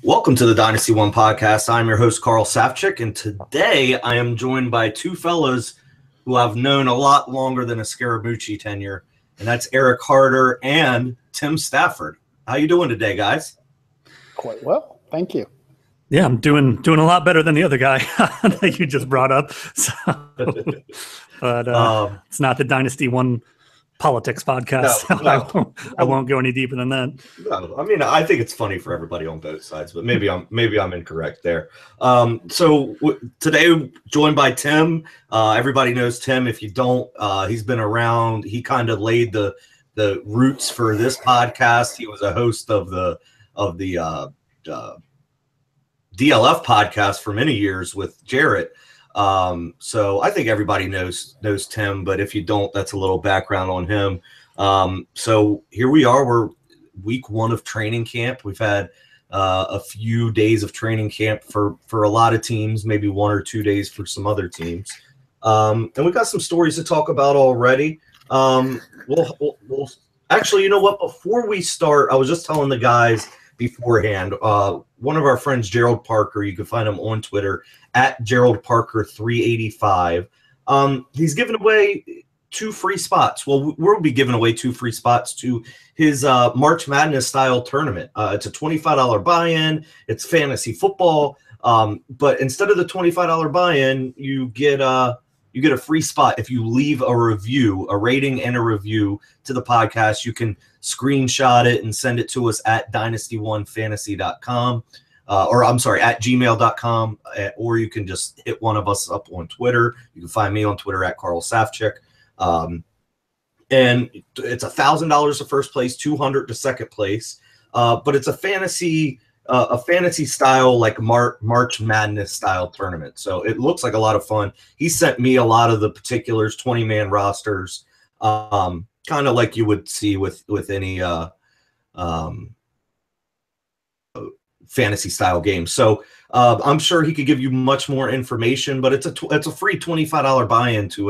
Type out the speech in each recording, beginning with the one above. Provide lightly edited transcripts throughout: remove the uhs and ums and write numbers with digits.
Welcome to the Dynasty One podcast. I'm your host, Carl Safchik, and today I am joined by two fellas who I've known a lot longer than a Scaramucci tenure, and that's Eric Harder and Tim Stafford. How you doing today, guys? Quite well, thank you. Yeah, I'm doing a lot better than the other guy that you just brought up. So, but it's not the Dynasty One politics podcast. No. I won't go any deeper than that. No, I mean, I think it's funny for everybody on both sides, but maybe I'm incorrect there. So today, joined by Tim. Everybody knows Tim. If you don't, he's been around. He kind of laid the roots for this podcast. He was a host of the DLF podcast for many years with Jarrett. So I think everybody knows Tim, but if you don't, that's a little background on him. So here we are. We're week 1 of training camp. We've had a few days of training camp for a lot of teams, maybe 1 or 2 days for some other teams. And we've got some stories to talk about already. We'll actually, you know what? Before we start, I was just telling the guys beforehand, one of our friends, Gerald Parker, you can find him on Twitter at Gerald Parker 385. He's giving away 2 free spots. Well, we'll be giving away 2 free spots to his March Madness style tournament. It's a $25 buy-in. It's fantasy football. But instead of the $25 buy-in, you get a free spot if you leave a review, a rating and a review to the podcast. You can screenshot it and send it to us at dynastyOnefantasy.com, or I'm sorry, at gmail.com, or you can just hit one of us up on Twitter. You can find me on Twitter at Carl Safchik. And it's $1,000 to first place, $200 to second place. But it's a fantasy style, like March Madness style tournament. So it looks like a lot of fun. He sent me a lot of the particulars, 20-man rosters, kind of like you would see with any fantasy style game. So I'm sure he could give you much more information, but it's a free $25 buy-in to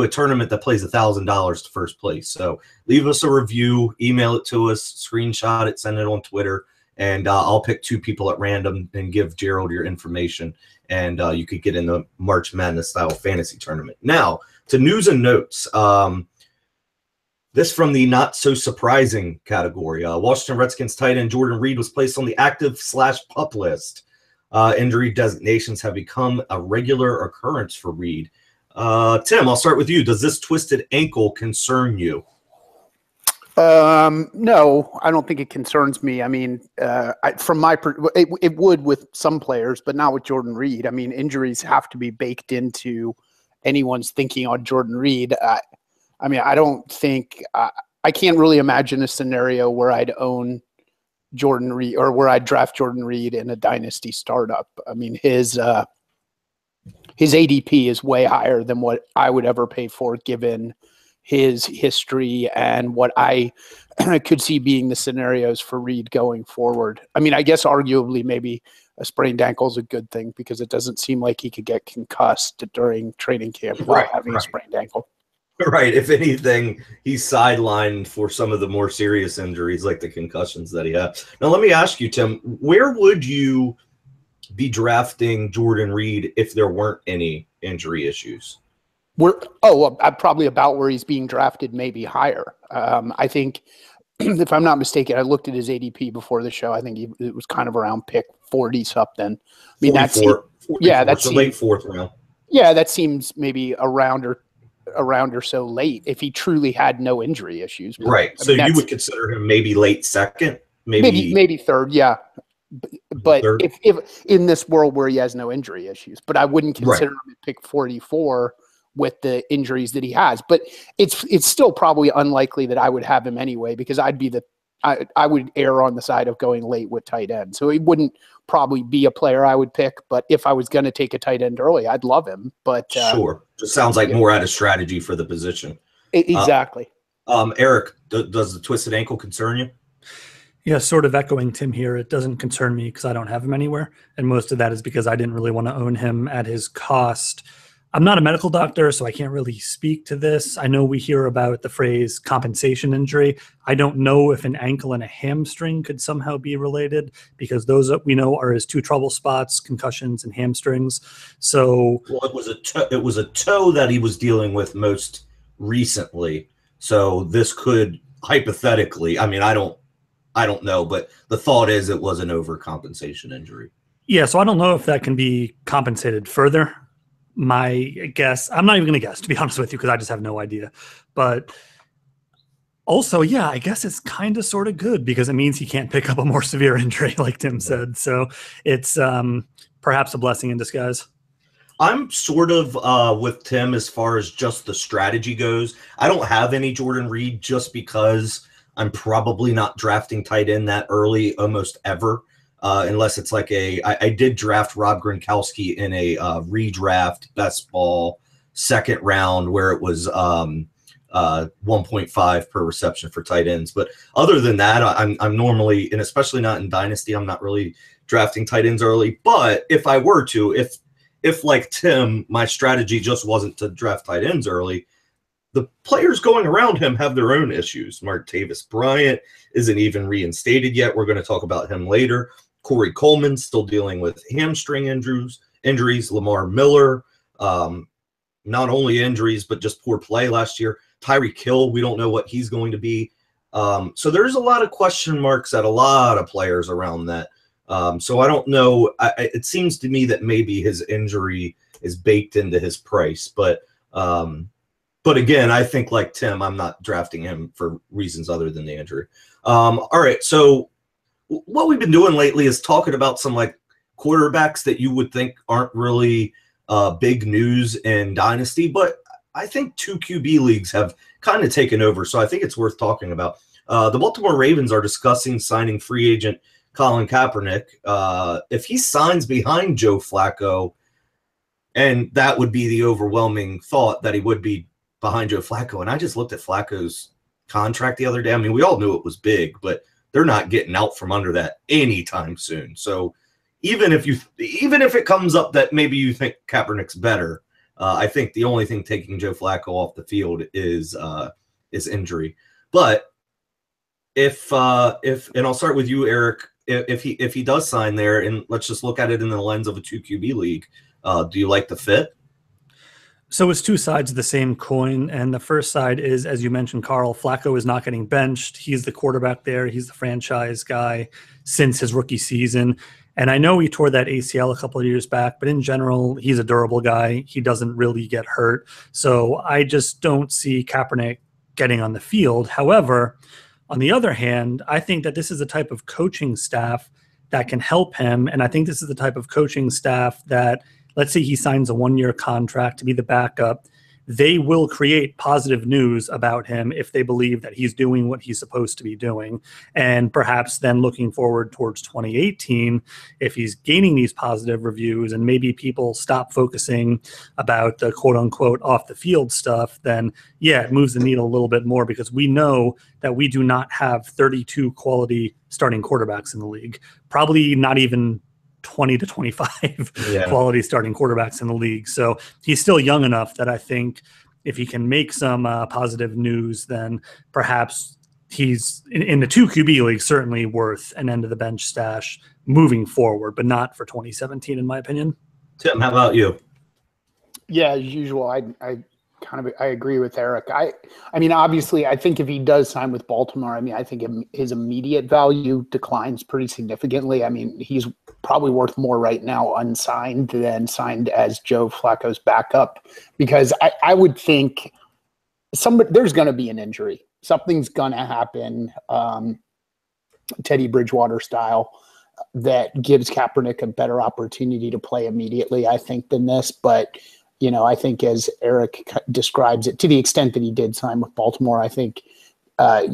a tournament that plays $1,000 to first place. So leave us a review, email it to us, screenshot it, send it on Twitter, and I'll pick 2 people at random and give Gerald your information, and you could get in the March Madness style fantasy tournament. Now to news and notes. This from the not so surprising category. Washington Redskins tight end Jordan Reed was placed on the active/pup list. Injury designations have become a regular occurrence for Reed. Tim, I'll start with you. Does this twisted ankle concern you? No, I don't think it concerns me. I mean, it would with some players, but not with Jordan Reed. I mean, injuries have to be baked into anyone's thinking on Jordan Reed. I mean, I don't think I can't really imagine a scenario where I'd own Jordan Reed or where I'd draft Jordan Reed in a dynasty startup. I mean, his ADP is way higher than what I would ever pay for, given his history and what I could see being the scenarios for Reed going forward. I mean, I guess arguably maybe a sprained ankle is a good thing because it doesn't seem like he could get concussed during training camp while having a sprained ankle. Right. If anything, he's sidelined for some of the more serious injuries like the concussions that he had. Now, let me ask you, Tim, where would you be drafting Jordan Reed if there weren't any injury issues? Probably about where he's being drafted, maybe higher. I think, if I'm not mistaken, I looked at his ADP before the show. I think it was kind of around pick 40 something. I mean, that's late 4th round. Yeah, that seems maybe around or so late if he truly had no injury issues. But, right. So you would consider him maybe late second, maybe third. Yeah. But third. if in this world where he has no injury issues, but I wouldn't consider him at pick 44 with the injuries that he has. But it's still probably unlikely that I would have him anyway, because I would err on the side of going late with tight end. So he wouldn't probably be a player I would pick, but if I was going to take a tight end early, I'd love him. But sure. Just sounds like more out of strategy for the position. Exactly. Eric, does the twisted ankle concern you? Yeah, sort of echoing Tim here. It doesn't concern me because I don't have him anywhere. And most of that is because I didn't really want to own him at his cost. I'm not a medical doctor, so I can't really speak to this. I know we hear about the phrase compensation injury. I don't know if an ankle and a hamstring could somehow be related, because those that we know are his two trouble spots, concussions and hamstrings. So, well, it was a toe that he was dealing with most recently. So this could hypothetically, I mean, I don't know, but the thought is it was an overcompensation injury. yeah, so I don't know if that can be compensated further. My guess, I'm not even going to guess, to be honest with you, because I just have no idea. But also, yeah, I guess it's kind of sort of good, because it means he can't pick up a more severe injury, like Tim said. So it's perhaps a blessing in disguise. I'm sort of with Tim as far as just the strategy goes. I don't have any Jordan Reed just because I'm probably not drafting tight end that early almost ever. Unless it's like I did draft Rob Gronkowski in a redraft best ball second round where it was 1.5 per reception for tight ends. But other than that, I'm normally, and especially not in Dynasty, I'm not really drafting tight ends early. But if I were to, if like Tim, my strategy just wasn't to draft tight ends early, the players going around him have their own issues. Martavis Bryant isn't even reinstated yet. We're going to talk about him later. Corey Coleman still dealing with hamstring injuries. Lamar Miller, not only injuries, but just poor play last year. Tyreek Hill, we don't know what he's going to be. So there's a lot of question marks at a lot of players around that. So I don't know. It seems to me that maybe his injury is baked into his price. But again, I think like Tim, I'm not drafting him for reasons other than the injury. All right, so what we've been doing lately is talking about some like quarterbacks that you would think aren't really big news in Dynasty, but I think 2 QB leagues have kind of taken over, so I think it's worth talking about. The Baltimore Ravens are discussing signing free agent Colin Kaepernick. If he signs behind Joe Flacco, and that would be the overwhelming thought that he would be behind Joe Flacco, and I just looked at Flacco's contract the other day. I mean, we all knew it was big, but they're not getting out from under that anytime soon. So even if it comes up that maybe you think Kaepernick's better, I think the only thing taking Joe Flacco off the field is injury. But if and I'll start with you, Eric. If he does sign there, and let's just look at it in the lens of a 2 QB league, do you like the fit? So it's two sides of the same coin. And the first side is, as you mentioned, Carl, Flacco is not getting benched. He's the quarterback there. He's the franchise guy since his rookie season. And I know he tore that ACL a couple of years back, but in general, he's a durable guy. He doesn't really get hurt. So I just don't see Kaepernick getting on the field. However, on the other hand, I think that this is the type of coaching staff that can help him. And I think this is the type of coaching staff that, let's say he signs a 1-year contract to be the backup, they will create positive news about him if they believe that he's doing what he's supposed to be doing. And perhaps then looking forward towards 2018, if he's gaining these positive reviews and maybe people stop focusing about the quote unquote off the field stuff, then yeah, it moves the needle a little bit more, because we know that we do not have 32 quality starting quarterbacks in the league. Probably not even 20 to 25 quality starting quarterbacks in the league. So he's still young enough that I think if he can make some positive news, then perhaps he's in the 2 QB league, certainly worth an end of the bench stash moving forward, but not for 2017, in my opinion. Tim, how about you? Yeah, as usual, I agree with Eric. I mean, obviously, I think if he does sign with Baltimore, I mean, I think his immediate value declines pretty significantly. I mean, he's probably worth more right now unsigned than signed as Joe Flacco's backup, because I would think there's going to be an injury. Something's going to happen, Teddy Bridgewater style, that gives Kaepernick a better opportunity to play immediately, I think, than this. But you know, I think as Eric describes it, to the extent that he did sign with Baltimore, I think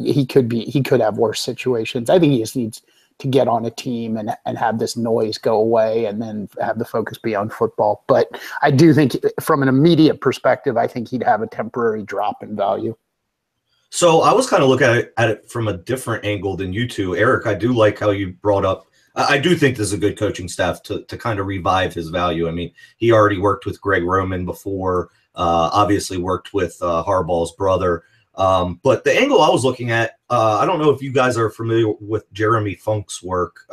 he could have worse situations. I think he just needs to get on a team and have this noise go away and then have the focus be on football. But I do think from an immediate perspective, I think he'd have a temporary drop in value. So I was kind of looking at it from a different angle than you two. Eric, I do like how you brought up I do think this is a good coaching staff to kind of revive his value. I mean, he already worked with Greg Roman before, obviously worked with Harbaugh's brother. But the angle I was looking at, I don't know if you guys are familiar with Jeremy Funk's work.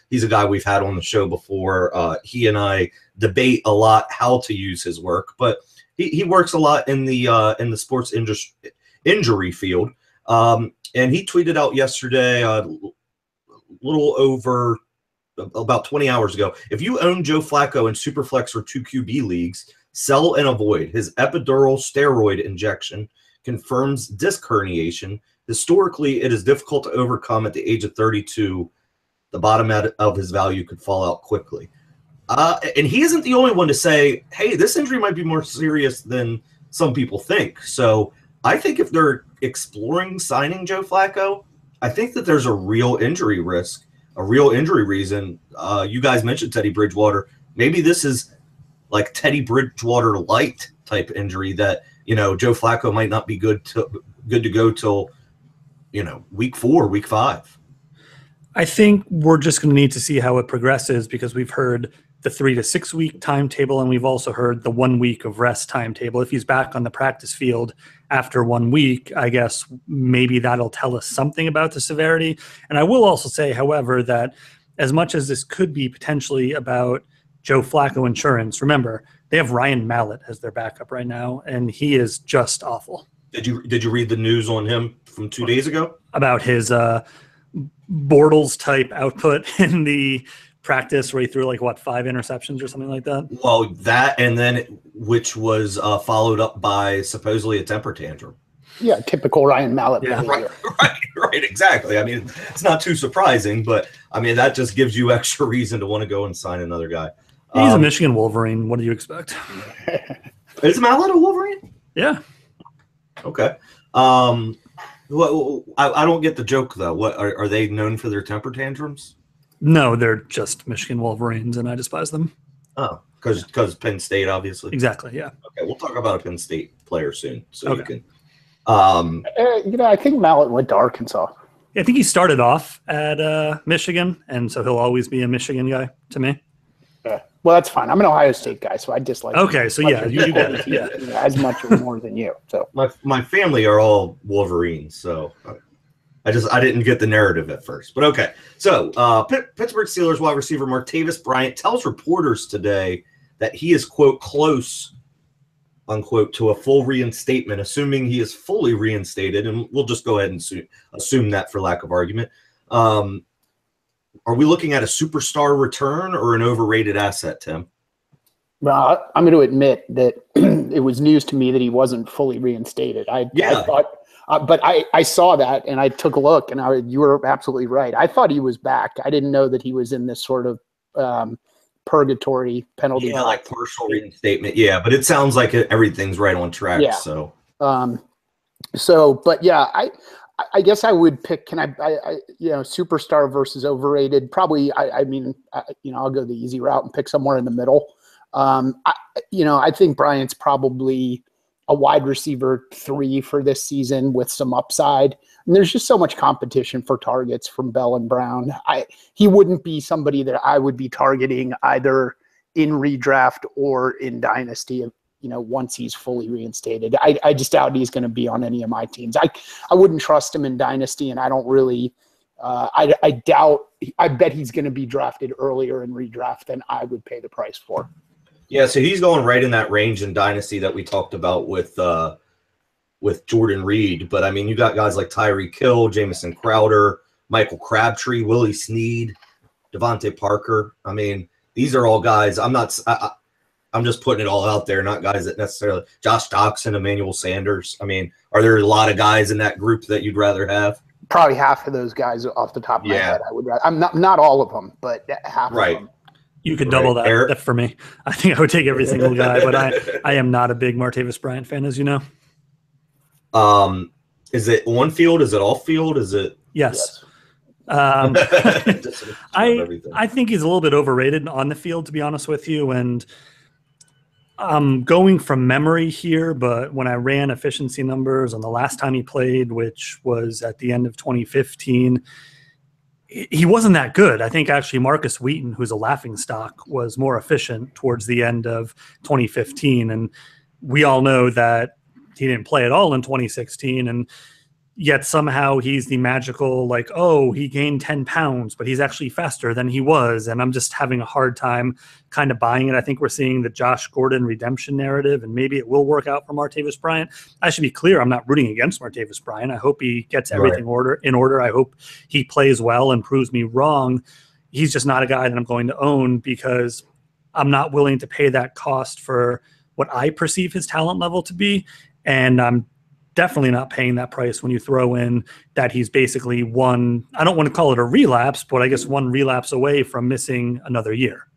He's a guy we've had on the show before. He and I debate a lot how to use his work, but he works a lot in the sports injury field. And he tweeted out yesterday, little over about 20 hours ago, if you own Joe Flacco in Superflex or 2QB leagues, sell and avoid. His epidural steroid injection confirms disc herniation. Historically, it is difficult to overcome at the age of 32. The bottom of his value could fall out quickly. And he isn't the only one to say, hey, this injury might be more serious than some people think. So I think if they're exploring signing Joe Flacco, I think that there's a real injury risk, a real injury reason. You guys mentioned Teddy Bridgewater. Maybe this is like Teddy Bridgewater light type injury that, Joe Flacco might not be good to go till, week 4, week 5. I think we're just going to need to see how it progresses because we've heard the 3 to 6 week timetable, and we've also heard the 1 week of rest timetable. If he's back on the practice field after 1 week, I guess maybe that'll tell us something about the severity. And I will also say, however, that as much as this could be potentially about Joe Flacco insurance, remember, they have Ryan Mallett as their backup right now, and he is just awful. Did you read the news on him from 2 days ago? About his Bortles type output in the practice where he threw 5 interceptions or something like that? Well, that, and then which was followed up by supposedly a temper tantrum. Yeah, typical Ryan Mallett. Yeah. Right, exactly. I mean, it's not too surprising, but I mean, that just gives you extra reason to want to go and sign another guy. He's a Michigan Wolverine. What do you expect? Is Mallett a Wolverine? Yeah. Okay. Well, I don't get the joke though. What are they known for their temper tantrums? No, they're just Michigan Wolverines, and I despise them. Oh, because Penn State, obviously. Exactly. Yeah. Okay, we'll talk about a Penn State player soon, so Okay. you can. I think Mallett went to Arkansas. I think he started off at Michigan, and so he'll always be a Michigan guy to me. Well, that's fine. I'm an Ohio State guy, so I dislike. Okay, so yeah, you get it. Yeah. As much or more than you. So My family are all Wolverines, so I didn't get the narrative at first. But okay, so Pittsburgh Steelers wide receiver Martavis Bryant tells reporters today that he is, quote, close, unquote, to a full reinstatement, assuming he is fully reinstated, and we'll just go ahead and assume that for lack of argument. Are we looking at a superstar return or an overrated asset, Tim? Well, I'm going to admit that it was news to me that he wasn't fully reinstated. I thought, but I saw that and I took a look, and you were absolutely right. I thought he was back. I didn't know that he was in this sort of purgatory penalty. Yeah, like partial reinstatement. Yeah, but it sounds like everything's right on track. Yeah. So, but yeah, I guess I would pick. Superstar versus overrated? Probably. I'll go the easy route and pick somewhere in the middle. I think Bryant's probably a wide receiver 3 for this season with some upside. And there's just so much competition for targets from Bell and Brown. He wouldn't be somebody that I would be targeting either in redraft or in Dynasty. Once he's fully reinstated, I just doubt he's going to be on any of my teams. I wouldn't trust him in Dynasty, and I don't really. I bet he's going to be drafted earlier in redraft than I would pay the price for. Yeah, so he's going right in that range in Dynasty that we talked about with Jordan Reed. But I mean, you got guys like Tyreek Hill, Jamison Crowder, Michael Crabtree, Willie Snead, Devontae Parker. I mean, these are all guys. I'm just putting it all out there, not guys that necessarily – Josh Doxson, Emmanuel Sanders. I mean, are there a lot of guys in that group that you'd rather have? Probably half of those guys off the top of my head I would rather. I'm not all of them, but half of them. You could double that for me. I think I would take every single guy, but I am not a big Martavis Bryant fan, as you know. Is it on field? Is it off field? Is it – Yes. I think he's a little bit overrated on the field, to be honest with you, and – I'm going from memory here, but when I ran efficiency numbers on the last time he played, which was at the end of 2015, he wasn't that good. I think actually Marcus Wheaton, who's a laughingstock, was more efficient towards the end of 2015. And we all know that he didn't play at all in 2016. And yet somehow he's the magical, like, oh, he gained 10 pounds, but he's actually faster than he was. And I'm just having a hard time kind of buying it. I think we're seeing the Josh Gordon redemption narrative, and maybe it will work out for Martavis Bryant. I should be clear, I'm not rooting against Martavis Bryant. I hope he gets everything in order. I hope he plays well and proves me wrong. He's just not a guy that I'm going to own because I'm not willing to pay that cost for what I perceive his talent level to be. And I'm definitely not paying that price when you throw in that he's basically one, I don't want to call it a relapse, but I guess one relapse away from missing another year.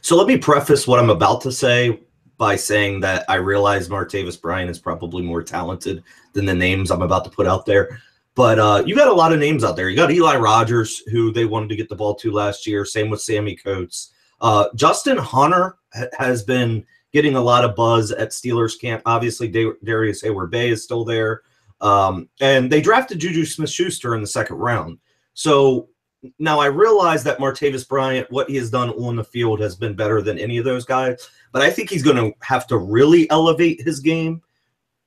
So let me preface what I'm about to say by saying that I realize Martavis Bryant is probably more talented than the names I'm about to put out there. But you got a lot of names out there. You got Eli Rogers, who they wanted to get the ball to last year. Same with Sammy Coates. Justin Hunter has been getting a lot of buzz at Steelers camp. Obviously, Darius Hayward-Bay is still there. And they drafted Juju Smith-Schuster in the second round. So now I realize that Martavis Bryant, what he has done on the field has been better than any of those guys. But I think he's going to have to really elevate his game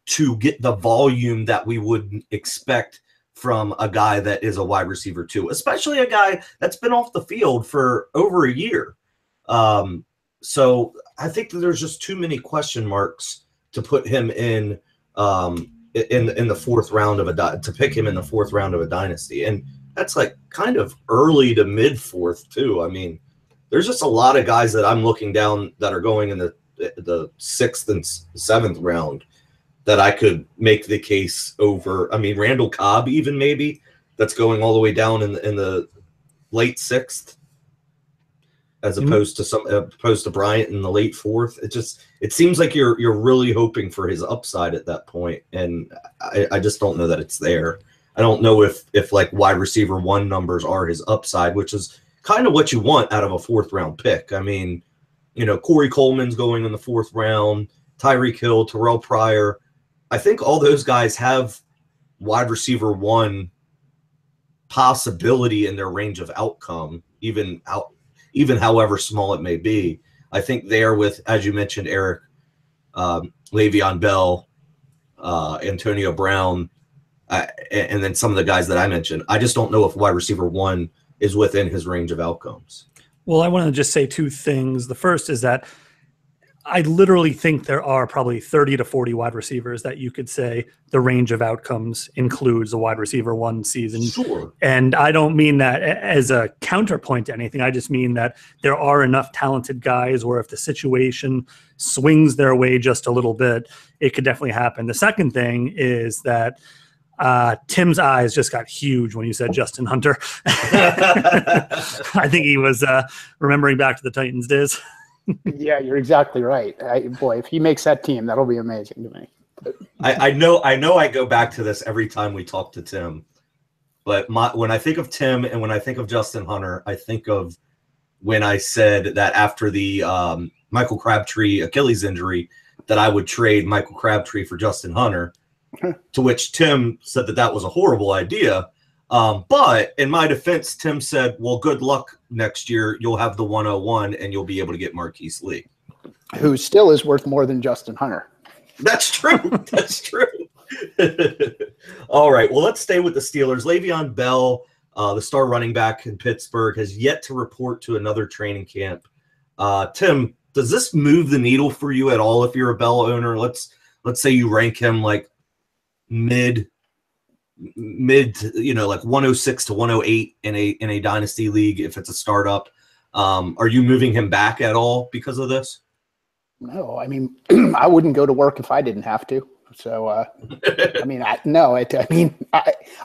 to get the volume that we would expect from a guy that is a wide receiver too, especially a guy that's been off the field for over a year. So I think that there's just too many question marks to put him in the fourth round of to pick him in the fourth round of a dynasty, and that's like kind of early to mid fourth too. I mean, there's just a lot of guys that I'm looking down that are going in the sixth and seventh round that I could make the case over. I mean, Randall Cobb even maybe that's going all the way down in the late sixth. As opposed to Bryant in the late fourth. It seems like you're really hoping for his upside at that point, and I just don't know that it's there. I don't know if like wide receiver one numbers are his upside, which is kind of what you want out of a fourth round pick. I mean, Corey Coleman's going in the fourth round, Tyreek Hill, Terrell Pryor. I think all those guys have wide receiver one possibility in their range of outcome, even however small it may be. I think there with, as you mentioned, Eric, Le'Veon Bell, Antonio Brown, and then some of the guys that I mentioned. I just don't know if wide receiver one is within his range of outcomes. Well, I want to just say two things. The first is that I literally think there are probably 30 to 40 wide receivers that you could say the range of outcomes includes a wide receiver one season. Sure. And I don't mean that as a counterpoint to anything. I just mean that there are enough talented guys where if the situation swings their way just a little bit, it could definitely happen. The second thing is that Tim's eyes just got huge when you said Justin Hunter. I think he was remembering back to the Titans days. Yeah, you're exactly right. Boy, if he makes that team, that'll be amazing to me. I know I go back to this every time we talk to Tim, but when I think of Tim and when I think of Justin Hunter, I think of when I said that after the Michael Crabtree Achilles injury that I would trade Michael Crabtree for Justin Hunter, to which Tim said that was a horrible idea. But in my defense, Tim said, well, good luck next year. You'll have the 101 and you'll be able to get Marquise Lee. Who still is worth more than Justin Hunter. That's true. That's true. All right. Well, let's stay with the Steelers. Le'Veon Bell, the star running back in Pittsburgh, has yet to report to another training camp. Tim, does this move the needle for you at all if you're a Bell owner? Let's say you rank him like mid, like 106 to 108 in a dynasty league if it's a startup. Are you moving him back at all because of this? No, I mean, I wouldn't go to work if I didn't have to. So, I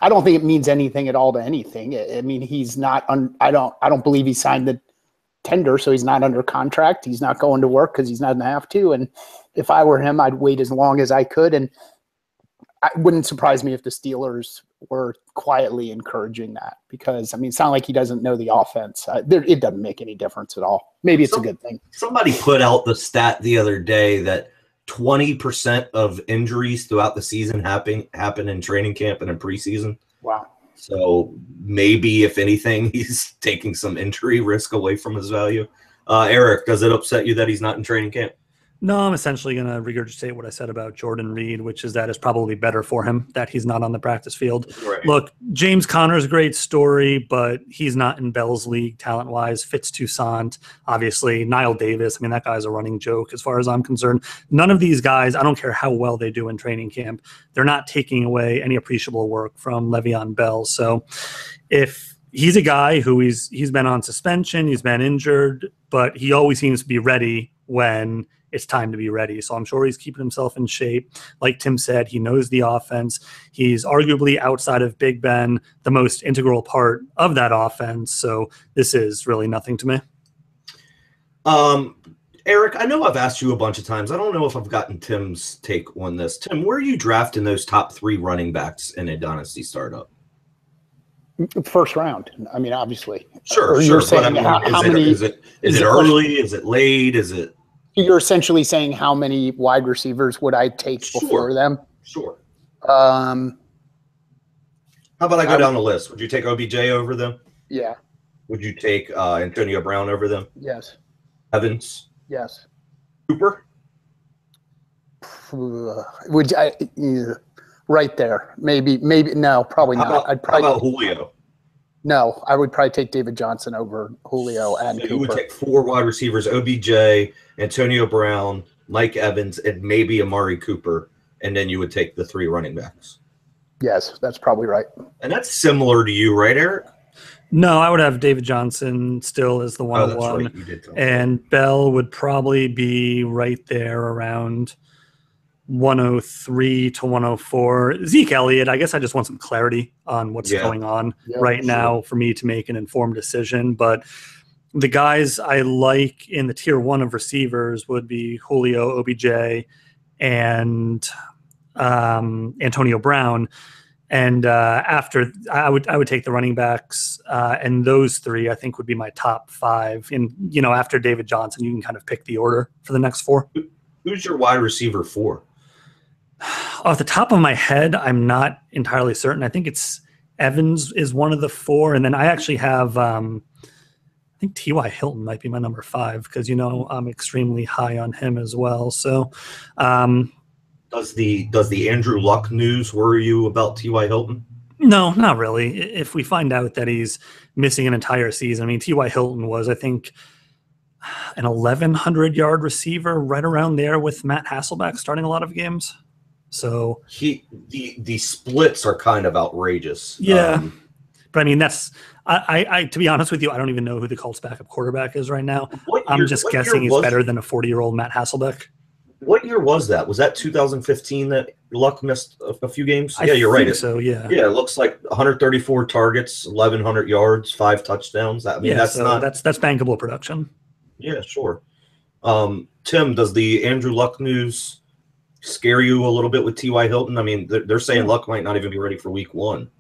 don't think it means anything at all to anything. I mean, he's not. I don't believe he signed the tender, so he's not under contract. He's not going to work because he's not going to have to. And if I were him, I'd wait as long as I could. And it wouldn't surprise me if the Steelers were quietly encouraging that because, I mean, it's not like he doesn't know the offense. It doesn't make any difference at all. Maybe it's a good thing. Somebody put out the stat the other day that 20% of injuries throughout the season happen in training camp and in preseason. Wow. So maybe, if anything, he's taking some injury risk away from his value. Eric, does it upset you that he's not in training camp? No, I'm essentially going to regurgitate what I said about Jordan Reed, which is that it's probably better for him that he's not on the practice field. Right. Look, James Conner's a great story, but he's not in Bell's league talent-wise. Fitz Toussaint, obviously. Niall Davis, I mean, that guy's a running joke as far as I'm concerned. None of these guys, I don't care how well they do in training camp, they're not taking away any appreciable work from Le'Veon Bell. So if he's a guy who he's been on suspension, he's been injured, but he always seems to be ready when it's time to be ready. So I'm sure he's keeping himself in shape. Like Tim said, he knows the offense. He's arguably, outside of Big Ben, the most integral part of that offense. So this is really nothing to me. Eric, I know I've asked you a bunch of times. I don't know if I've gotten Tim's take on this. Tim, where are you drafting those top 3 running backs in a dynasty startup? First round. I mean, obviously. Sure. Or you're saying how many? Is it early? Is it late? Is it? You're essentially saying how many wide receivers would I take before them? Sure. How about I go down the list? Would you take OBJ over them? Yeah. Would you take Antonio Brown over them? Yes. Evans? Yes. Cooper? Would I? Right there. Maybe. No, probably not. How about Julio? No, I would probably take David Johnson over Julio and so Cooper. You would take 4 wide receivers: OBJ, Antonio Brown, Mike Evans, and maybe Amari Cooper, and then you would take the 3 running backs. Yes, that's probably right. And that's similar to you, right, Eric? No, I would have David Johnson still as the 101. Right. You did tell me. And Bell would probably be right there around 103 to 104. Zeke Elliott, I guess I just want some clarity on what's going on now for me to make an informed decision. But the guys I like in the tier 1 of receivers would be Julio, OBJ, and Antonio Brown. And after I would take the running backs, and those 3 I think would be my top 5. And after David Johnson, you can kind of pick the order for the next 4. Who's your wide receiver 4? Off the top of my head, I'm not entirely certain. I think it's Evans is one of the 4, and then I actually have I think T.Y. Hilton might be my number 5 because I'm extremely high on him as well. So does the Andrew Luck news worry you about T.Y. Hilton? No, not really. If we find out that he's missing an entire season, I mean, T.Y. Hilton was, I think, an 1,100-yard receiver right around there with Matt Hasselbeck starting a lot of games. So the splits are kind of outrageous. Yeah. But I mean, that's I to be honest with you, I don't even know who the Colts backup quarterback is right now. I'm just guessing he's better than a 40-year-old Matt Hasselbeck. What year was that? Was that 2015 that Luck missed a few games? Yeah, you're right. So yeah. Yeah, it looks like 134 targets, 1,100 yards, 5 touchdowns. That's bankable production. Yeah, sure. Tim, does the Andrew Luck news scare you a little bit with T.Y. Hilton? I mean, they're saying Luck might not even be ready for week 1.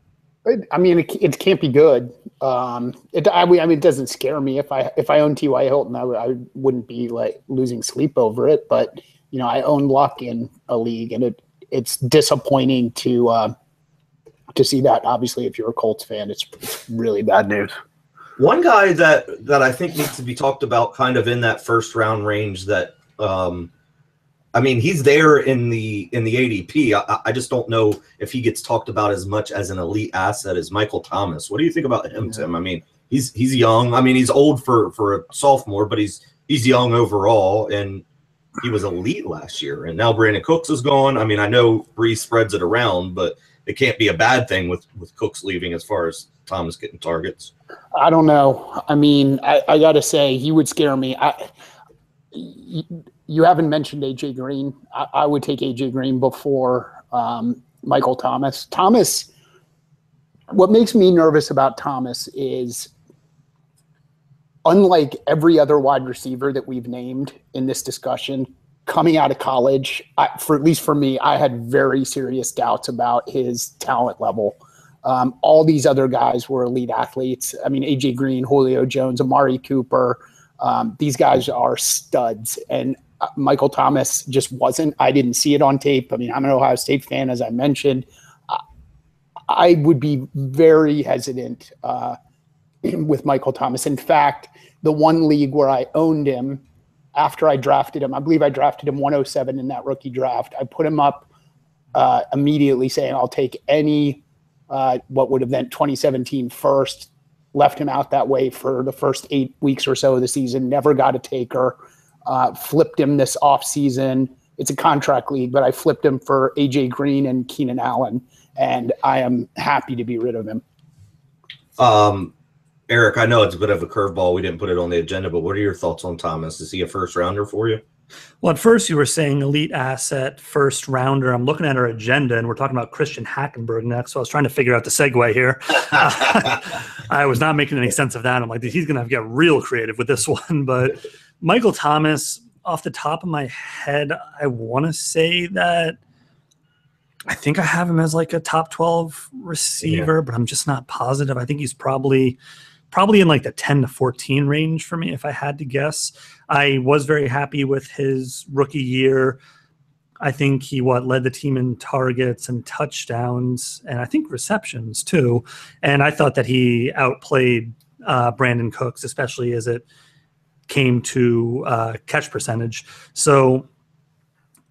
I mean, it can't be good. It doesn't scare me. If I own T.Y. Hilton, I wouldn't be like losing sleep over it. But I own Luck in a league, and it's disappointing to see that. Obviously, if you're a Colts fan, it's really bad news. One guy that I think needs to be talked about, kind of in that first round range, that he's there in the ADP. I just don't know if he gets talked about as much as an elite asset as Michael Thomas. What do you think about him, Tim? I mean, he's young. I mean, he's old for a sophomore, but he's young overall, and he was elite last year. And now Brandon Cooks is gone. I mean, I know Brees spreads it around, but it can't be a bad thing with Cooks leaving as far as Thomas getting targets. I don't know. I mean, I got to say, he would scare me. You haven't mentioned A.J. Green. I would take A.J. Green before Michael Thomas. What makes me nervous about Thomas is, unlike every other wide receiver that we've named in this discussion, coming out of college, at least for me, I had very serious doubts about his talent level. All these other guys were elite athletes. I mean, A.J. Green, Julio Jones, Amari Cooper, these guys are studs. And Michael Thomas just wasn't. I didn't see it on tape. I mean, I'm an Ohio State fan, as I mentioned. I would be very hesitant with Michael Thomas. In fact, the one league where I owned him after I drafted him, I believe I drafted him 107 in that rookie draft. I put him up immediately saying, I'll take any, what would have been 2017 first, left him out that way for the first 8 weeks or so of the season, never got a taker, flipped him this offseason. It's a contract league, but I flipped him for AJ Green and Keenan Allen, and I am happy to be rid of him. Eric, I know it's a bit of a curveball. We didn't put it on the agenda, but what are your thoughts on Thomas? Is he a first rounder for you? Well, at first you were saying elite asset, first rounder. I'm looking at our agenda, and we're talking about Christian Hackenberg next. So I was trying to figure out the segue here. I was not making any sense of that. I'm like, he's going to get real creative with this one. But Michael Thomas, off the top of my head, I want to say that I think I have him as like a top 12 receiver, but I'm just not positive. I think he's probably in like the 10 to 14 range for me, if I had to guess. I was very happy with his rookie year. I think he led the team in targets and touchdowns, and I think receptions too. And I thought that he outplayed Brandon Cooks, especially as it came to catch percentage. So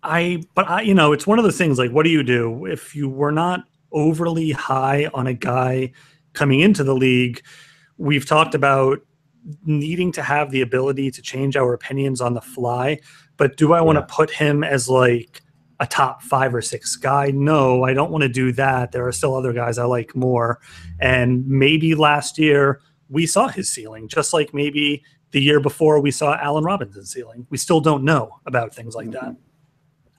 it's one of those things, like, what do you do if you were not overly high on a guy coming into the league? We've talked about needing to have the ability to change our opinions on the fly, but do I want to put him as like a top 5 or 6 guy? No, I don't want to do that. There are still other guys I like more. And maybe last year we saw his ceiling, just like maybe the year before we saw Allen Robinson's ceiling. We still don't know about things like that.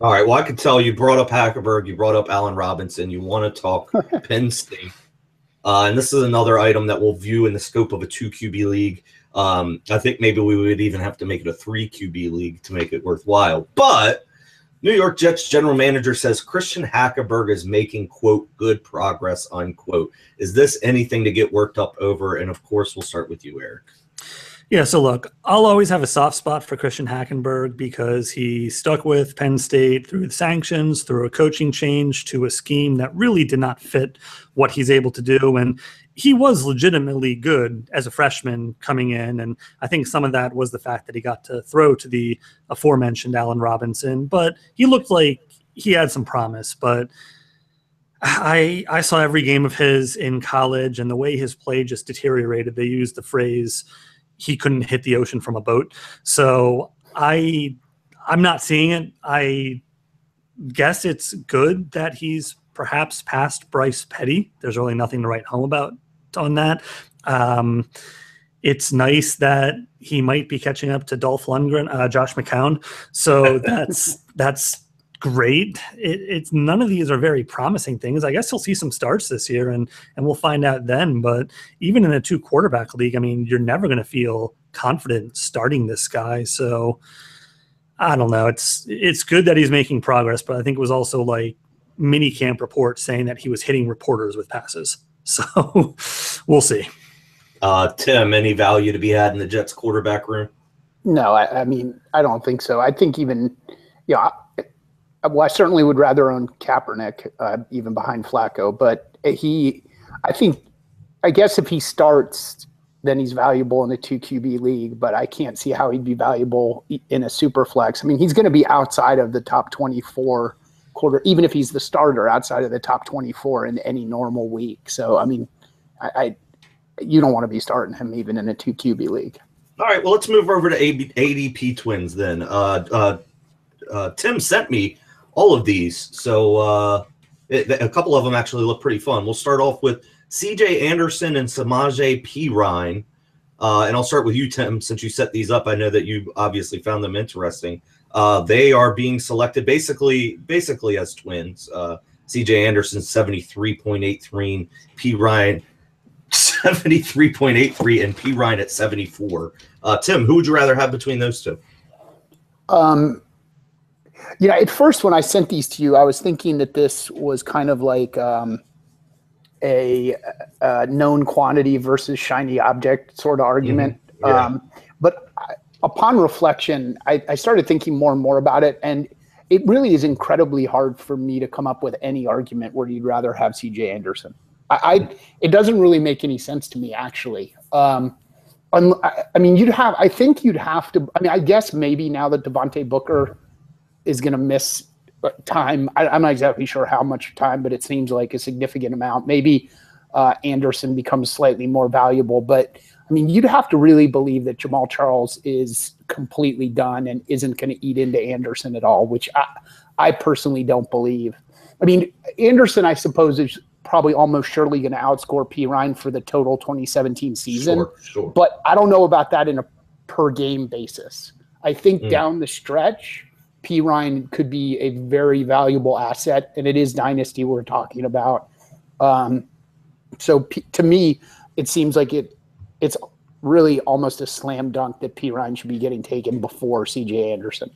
All right. Well, I could tell you brought up Hackenberg, you brought up Allen Robinson. You want to talk Penn State. And this is another item that we'll view in the scope of a 2 QB league. I think maybe we would even have to make it a 3 QB league to make it worthwhile. But New York Jets general manager says Christian Hackenberg is making, quote, good progress, unquote. Is this anything to get worked up over? And, of course, we'll start with you, Eric. Yeah, so look, I'll always have a soft spot for Christian Hackenberg because he stuck with Penn State through the sanctions, through a coaching change to a scheme that really did not fit what he's able to do. And he was legitimately good as a freshman coming in. And I think some of that was the fact that he got to throw to the aforementioned Allen Robinson. But he looked like he had some promise. But I saw every game of his in college, and the way his play just deteriorated. They used the phrase, he couldn't hit the ocean from a boat. So I'm not seeing it. I guess it's good that he's perhaps past Bryce Petty. There's really nothing to write home about on that. It's nice that he might be catching up to Dolph Lundgren, Josh McCown. So that's great. It's none of these are very promising things. I guess he'll see some starts this year, and we'll find out then. But even in a 2 quarterback league, I mean, you're never going to feel confident starting this guy. So I don't know. It's good that he's making progress, but I think it was also like mini camp reports saying that he was hitting reporters with passes. So we'll see. Tim, any value to be had in the Jets quarterback room? No, I mean, I don't think so. I think even, I certainly would rather own Kaepernick even behind Flacco. But I guess if he starts, then he's valuable in a 2 QB league. But I can't see how he'd be valuable in a super flex. I mean, he's going to be outside of the top 24 even if he's the starter, outside of the top 24 in any normal week. So, I mean, you don't want to be starting him even in a 2 QB league. All right, well, let's move over to ADP twins then. Tim sent me all of these, so a couple of them actually look pretty fun. We'll start off with C.J. Anderson and Samaje Perine, and I'll start with you, Tim, since you set these up. I know that you obviously found them interesting. They are being selected basically as twins. C.J. Anderson 73.83, Perine 73.83, and Perine at 74. Tim, who would you rather have between those two? At first when I sent these to you, I was thinking that this was kind of like a known quantity versus shiny object sort of argument. But upon reflection, I started thinking more and more about it, and it really is incredibly hard for me to come up with any argument where you'd rather have C.J. Anderson. It doesn't really make any sense to me, actually. I mean, I think you'd have to. I mean, I guess maybe now that Devontae Booker is going to miss time, I'm not exactly sure how much time, but it seems like a significant amount. Maybe Anderson becomes slightly more valuable, but I mean, you'd have to really believe that Jamal Charles is completely done and isn't going to eat into Anderson at all, which I personally don't believe. I mean, Anderson, I suppose, is probably almost surely going to outscore P. Ryan for the total 2017 season. Sure. But I don't know about that in a per game basis. I think down the stretch, P. Ryan could be a very valuable asset, and it is Dynasty we're talking about. So to me, it seems like it's really almost a slam dunk that P. Ryan should be getting taken before C.J. Anderson.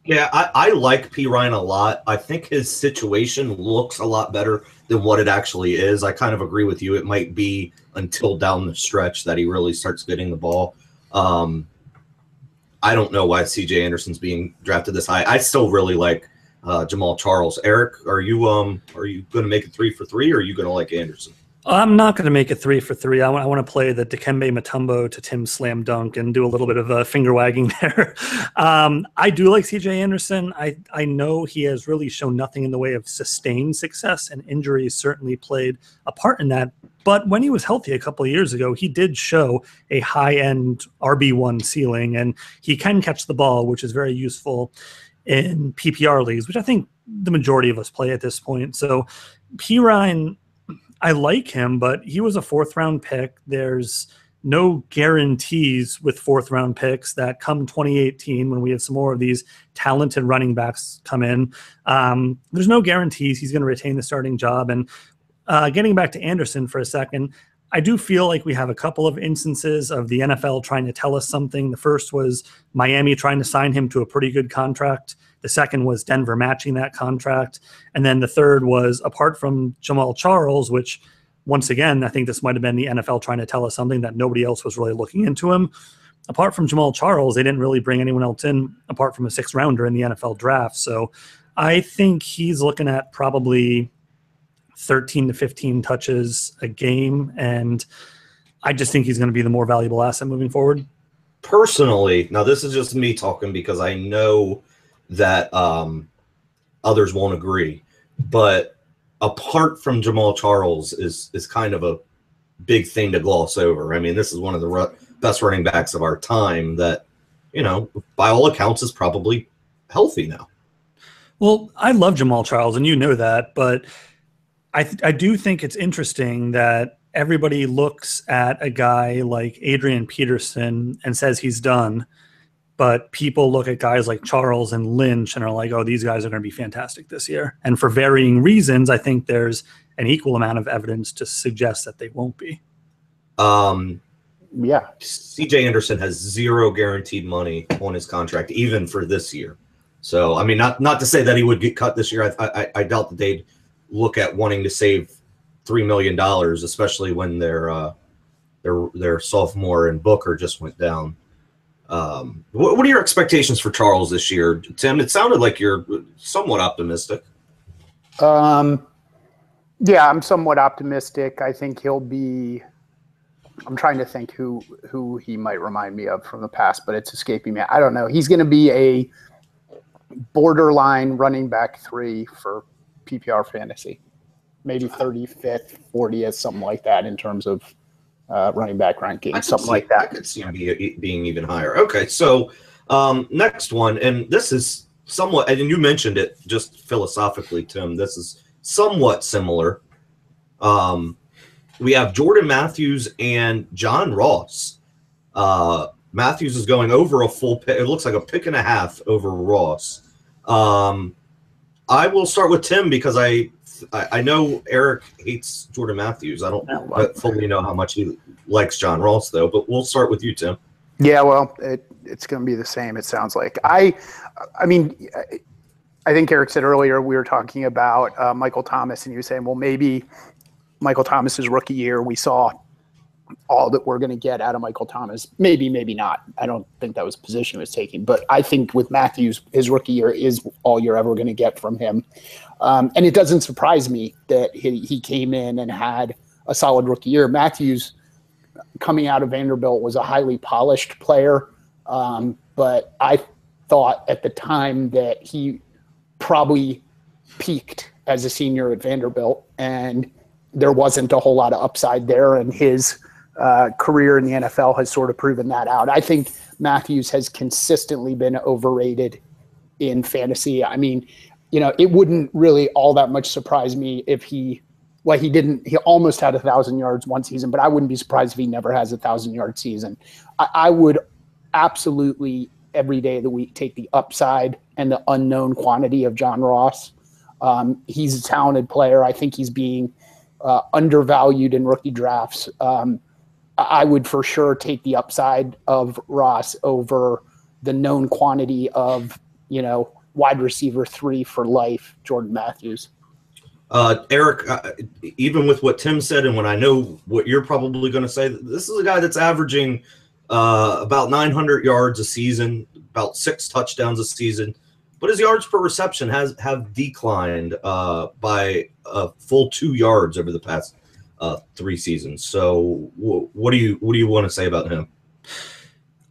Yeah, I like P. Ryan a lot. I think his situation looks a lot better than what it actually is. I kind of agree with you. It might be until down the stretch that he really starts getting the ball. I don't know why C.J. Anderson's being drafted this high. I still really like Jamal Charles. Eric, are you going to make it 3 for 3, or are you going to like Anderson? I'm not going to make it 3 for 3. I want to play the Dikembe Mutombo to Tim slam dunk and do a little bit of finger wagging there. I do like C.J. Anderson. I know he has really shown nothing in the way of sustained success, and injuries certainly played a part in that. But when he was healthy a couple of years ago, he did show a high-end RB1 ceiling, and he can catch the ball, which is very useful in PPR leagues, which I think the majority of us play at this point. So P. Ryan, I like him, but he was a 4th-round pick. There's no guarantees with 4th-round picks that come 2018 when we have some more of these talented running backs come in. There's no guarantees he's going to retain the starting job. And getting back to Anderson for a second, I do feel like we have a couple of instances of the NFL trying to tell us something. The first was Miami trying to sign him to a pretty good contract. The second was Denver matching that contract. And then the third was, apart from Jamal Charles, which, once again, I think this might have been the NFL trying to tell us something that nobody else was really looking into him. Apart from Jamal Charles, they didn't really bring anyone else in apart from a 6th-rounder in the NFL draft. So I think he's looking at probably 13 to 15 touches a game, and I just think he's going to be the more valuable asset moving forward. Personally, now this is just me talking because I know that others won't agree, but apart from Jamal Charles is kind of a big thing to gloss over. I mean, this is one of the best running backs of our time that, by all accounts is probably healthy now. Well, I love Jamal Charles, and you know that, but I do think it's interesting that everybody looks at a guy like Adrian Peterson and says he's done, but people look at guys like Charles and Lynch and are like, oh, these guys are going to be fantastic this year. And for varying reasons, I think there's an equal amount of evidence to suggest that they won't be. Yeah. C.J. Anderson has 0 guaranteed money on his contract, even for this year. So, I mean, not to say that he would get cut this year. I doubt that they'd look at wanting to save $3 million, especially when their sophomore and Booker just went down. What are your expectations for Charles this year, Tim? It sounded like you're somewhat optimistic. Yeah, I'm somewhat optimistic. I think he'll be. I'm trying to think who he might remind me of from the past, but it's escaping me. I don't know. He's going to be a borderline running back 3 for PPR fantasy, maybe 35th, 40th, something like that in terms of running back ranking, something like that. I could see him being even higher. Okay, so next one, and this is somewhat, and you mentioned it just philosophically, Tim, this is somewhat similar. We have Jordan Matthews and John Ross. Matthews is going over a full pick. It looks like a pick and a half over Ross. I will start with Tim because I know Eric hates Jordan Matthews. I don't fully know how much he likes John Ross, though, but we'll start with you, Tim. Yeah, well, it's going to be the same, it sounds like. I mean, I think Eric said earlier we were talking about Michael Thomas, and you were saying, well, maybe Michael Thomas's rookie year, we saw all that we're going to get out of Michael Thomas. Maybe, maybe not. I don't think that was the position he was taking. But I think with Matthews, his rookie year is all you're ever going to get from him. And it doesn't surprise me that he came in and had a solid rookie year. Matthews, coming out of Vanderbilt, was a highly polished player, but I thought at the time that he probably peaked as a senior at Vanderbilt, and there wasn't a whole lot of upside there, and his career in the NFL has sort of proven that out. I think Matthews has consistently been overrated in fantasy. I mean, it wouldn't really all that much surprise me if he almost had 1,000 yards one season, but I wouldn't be surprised if he never has 1,000-yard season. I would absolutely every day of the week take the upside and the unknown quantity of John Ross. He's a talented player. I think he's being undervalued in rookie drafts. I would for sure take the upside of Ross over the known quantity of, wide receiver 3 for life, Jordan Matthews. Eric, even with what Tim said, and when I know what you're probably going to say, this is a guy that's averaging about 900 yards a season, about 6 touchdowns a season, but his yards per reception have declined by a full 2 yards over the past 3 seasons. So what do you want to say about him?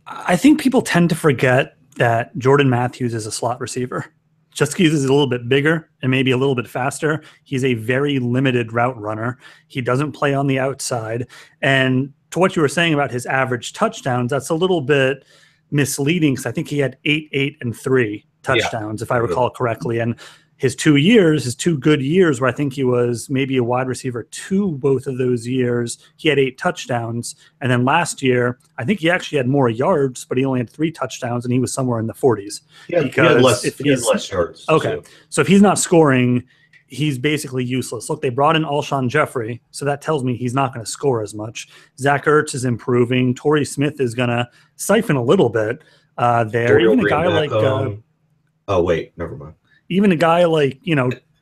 I think people tend to forget that Jordan Matthews is a slot receiver. Just because he's a little bit bigger and maybe a little bit faster, he's a very limited route runner. He doesn't play on the outside. And to what you were saying about his average touchdowns, that's a little bit misleading because I think he had 8, 8, and 3 touchdowns, if I recall correctly. And his 2 good years where I think he was maybe a wide receiver 2 both of those years, he had 8 touchdowns. And then last year, I think he actually had more yards, but he only had 3 touchdowns, and he was somewhere in the 40s. Yeah, he had less yards. Okay, so if he's not scoring, he's basically useless. Look, they brought in Alshon Jeffrey, so that tells me he's not going to score as much. Zach Ertz is improving. Torrey Smith is going to siphon a little bit there. Even a guy like oh, wait, never mind. Even a guy like,